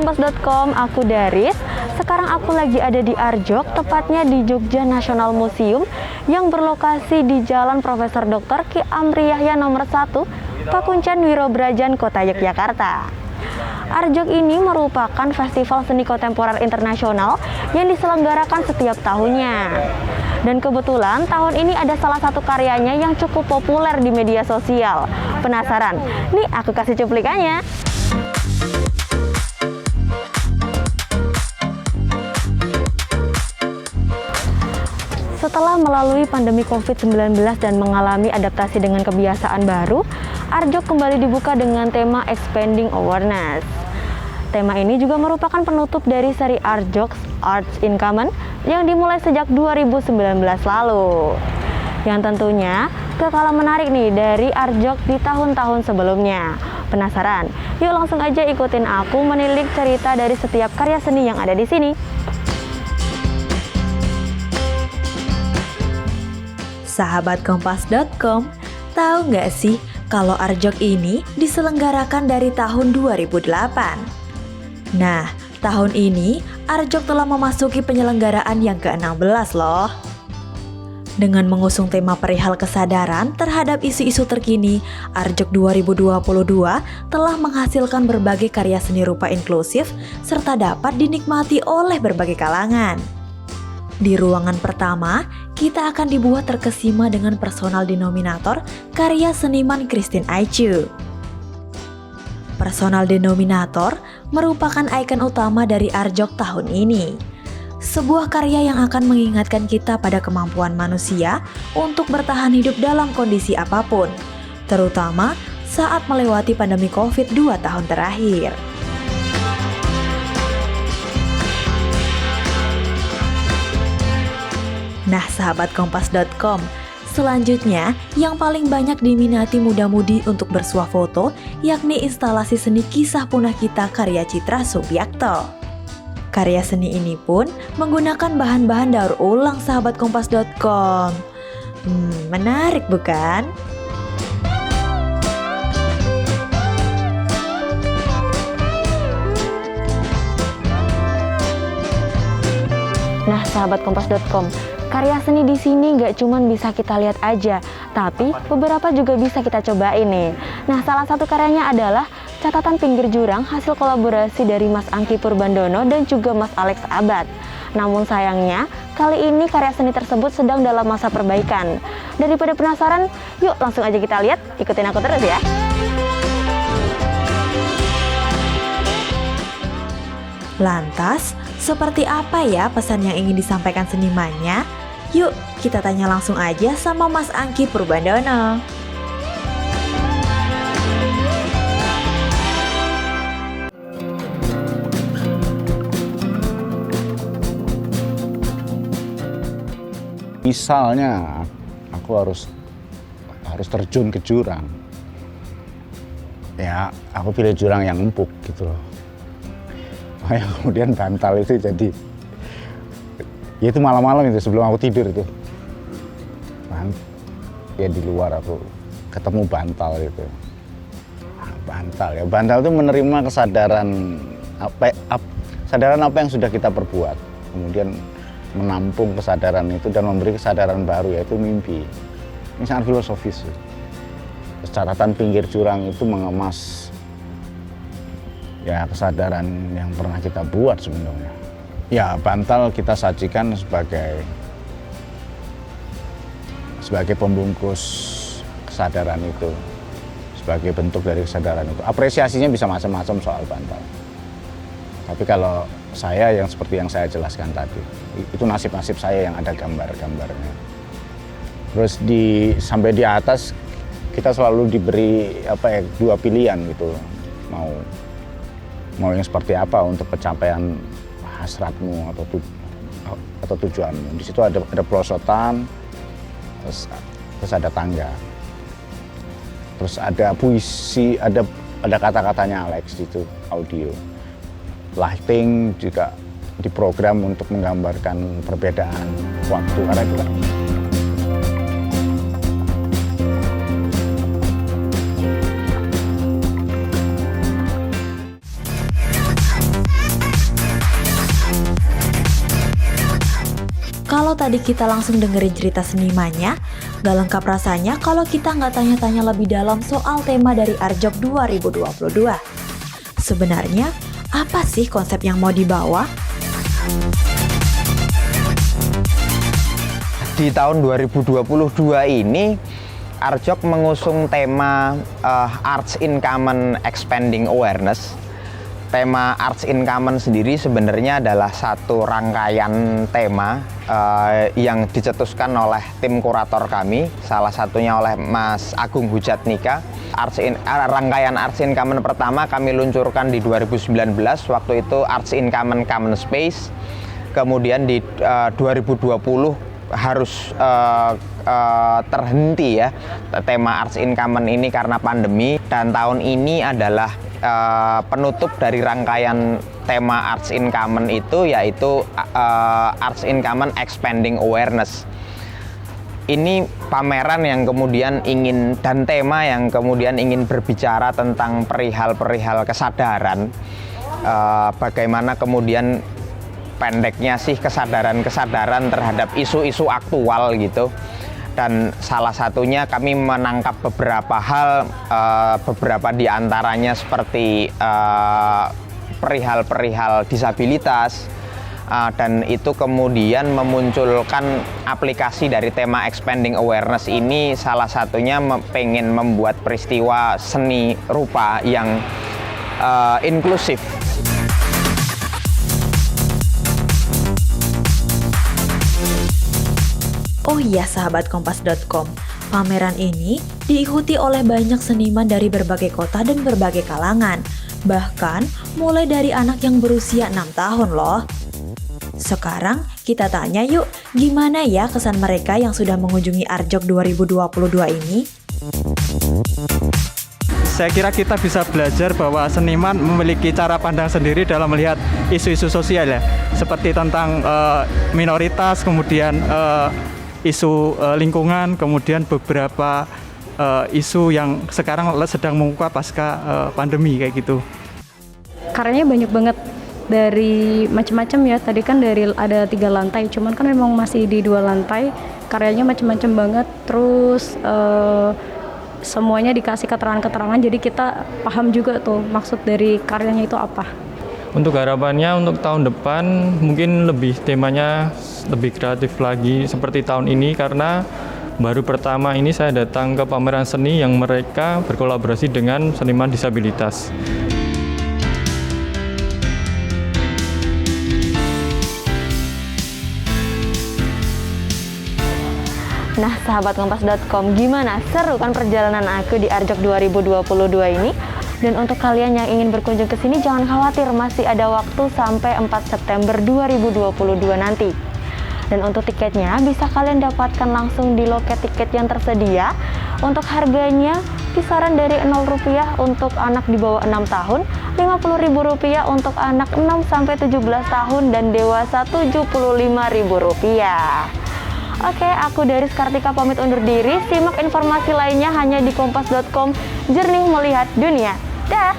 Kompas.com, aku Daris. Sekarang aku lagi ada di Arjok, tepatnya di Jogja National Museum yang berlokasi di Jalan Profesor Dr. Ki Amri Yahya nomor 1, Pakuncen Wirobrajan, Kota Yogyakarta. Arjok ini merupakan festival seni kontemporer internasional yang diselenggarakan setiap tahunnya. Dan kebetulan tahun ini ada salah satu karyanya yang cukup populer di media sosial. Penasaran? Nih aku kasih cuplikannya. Setelah melalui pandemi COVID-19 dan mengalami adaptasi dengan kebiasaan baru, Arjok kembali dibuka dengan tema Expanding Awareness. Tema ini juga merupakan penutup dari seri Arjok Arts in Common yang dimulai sejak 2019 lalu. Yang tentunya gak kalah menarik nih dari Arjok di tahun-tahun sebelumnya. Penasaran? Yuk langsung aja ikutin aku menilik cerita dari setiap karya seni yang ada di sini. Sahabat Kompas.com, tahu nggak sih kalau Arjok ini diselenggarakan dari tahun 2008? Nah, tahun ini Arjok telah memasuki penyelenggaraan yang ke-16 loh. Dengan mengusung tema perihal kesadaran terhadap isu-isu terkini, Arjok 2022 telah menghasilkan berbagai karya seni rupa inklusif serta dapat dinikmati oleh berbagai kalangan. Di ruangan pertama, kita akan dibuat terkesima dengan personal denominator karya seniman Christine Aichu. Personal denominator merupakan ikon utama dari Arjok tahun ini. Sebuah karya yang akan mengingatkan kita pada kemampuan manusia untuk bertahan hidup dalam kondisi apapun, terutama saat melewati pandemi COVID 2 tahun terakhir. Nah, sahabat Kompas.com, selanjutnya yang paling banyak diminati muda-mudi untuk bersuah foto yakni instalasi seni Kisah Punah Kita karya Citra Subiakto. Karya seni ini pun menggunakan bahan-bahan daur ulang sahabat Kompas.com. Menarik bukan? Nah, sahabat Kompas.com, karya seni di sini nggak cuma bisa kita lihat aja, tapi beberapa juga bisa kita cobain nih. Nah, salah satu karyanya adalah Catatan Pinggir Jurang hasil kolaborasi dari Mas Angki Purbandono dan juga Mas Alex Abad. Namun sayangnya, kali ini karya seni tersebut sedang dalam masa perbaikan. Daripada penasaran, yuk langsung aja kita lihat, ikutin aku terus ya. Lantas, seperti apa ya pesan yang ingin disampaikan senimannya? Yuk, kita tanya langsung aja sama Mas Angki Purbandono. Misalnya, aku harus terjun ke jurang. Ya, aku pilih jurang yang empuk gitu loh. Makanya kemudian bantal itu jadi, ya itu malam-malam itu sebelum aku tidur itu, ya di luar aku ketemu bantal gitu. Bantal itu menerima kesadaran apa yang sudah kita perbuat, kemudian menampung kesadaran itu dan memberi kesadaran baru, yaitu mimpi. Ini sangat filosofis. Catatan Pinggir Jurang itu mengemas ya kesadaran yang pernah kita buat sebenarnya. Ya, bantal kita sajikan sebagai pembungkus kesadaran itu, sebagai bentuk dari kesadaran itu. Apresiasinya bisa macam-macam soal bantal. Tapi kalau saya yang seperti yang saya jelaskan tadi, itu nasib-nasib saya yang ada gambar-gambarnya. Terus sampai di atas kita selalu diberi dua pilihan gitu, mau yang seperti apa untuk pencapaian hasratmu atau tujuanmu. Di situ ada pelosotan, terus ada tangga, terus ada puisi, ada kata-katanya Alex di situ, audio. Lighting juga diprogram untuk menggambarkan perbedaan waktu karena juga Kalau tadi kita langsung dengerin cerita senimannya, gak lengkap rasanya kalau kita nggak tanya-tanya lebih dalam soal tema dari Arjok 2022. Sebenarnya, apa sih konsep yang mau dibawa? Di tahun 2022 ini, Arjok mengusung tema Arts in Common Expanding Awareness. Tema Arts in Common sendiri sebenarnya adalah satu rangkaian tema yang dicetuskan oleh tim kurator kami, salah satunya oleh Mas Agung Hujatnika. Rangkaian Arts in Common pertama kami luncurkan di 2019, waktu itu Arts in Common Common Space. Kemudian di 2020 harus terhenti ya tema Arts in Common ini karena pandemi, dan tahun ini adalah penutup dari rangkaian tema Arts in Common itu, yaitu Arts in Common Expanding Awareness. Ini pameran yang kemudian dan tema yang kemudian ingin berbicara tentang perihal-perihal kesadaran, bagaimana kemudian pendeknya sih kesadaran terhadap isu-isu aktual gitu. Dan salah satunya kami menangkap beberapa hal, beberapa di antaranya seperti perihal-perihal disabilitas, dan itu kemudian memunculkan aplikasi dari tema Expanding Awareness ini, salah satunya pengen membuat peristiwa seni rupa yang inklusif. Oh iya sahabat kompas.com, pameran ini diikuti oleh banyak seniman dari berbagai kota dan berbagai kalangan, bahkan mulai dari anak yang berusia 6 tahun loh. Sekarang kita tanya yuk, gimana ya kesan mereka yang sudah mengunjungi Arjok 2022 ini? Saya kira kita bisa belajar bahwa seniman memiliki cara pandang sendiri dalam melihat isu-isu sosial ya, seperti tentang minoritas, kemudian isu lingkungan, kemudian beberapa isu yang sekarang sedang mengukuh pasca pandemi kayak gitu. Karyanya banyak banget, dari macam-macam ya. Tadi kan dari ada 3 lantai, cuman kan memang masih di 2 lantai. Karyanya macam-macam banget. Terus semuanya dikasih keterangan-keterangan, jadi kita paham juga tuh maksud dari karyanya itu apa. Untuk harapannya untuk tahun depan mungkin temanya lebih kreatif lagi seperti tahun ini, karena baru pertama ini saya datang ke pameran seni yang mereka berkolaborasi dengan seniman disabilitas. Nah, sahabat kompas.com, gimana? Seru kan perjalanan aku di Arjok 2022 ini? Dan untuk kalian yang ingin berkunjung ke sini, jangan khawatir, masih ada waktu sampai 4 September 2022 nanti. Dan untuk tiketnya bisa kalian dapatkan langsung di loket tiket yang tersedia. Untuk harganya kisaran dari Rp0 untuk anak di bawah 6 tahun, Rp50.000 untuk anak 6-17 tahun, dan dewasa Rp75.000. Oke, aku Daris Kartika pamit undur diri. Simak informasi lainnya hanya di kompas.com, jernih melihat dunia. Dah.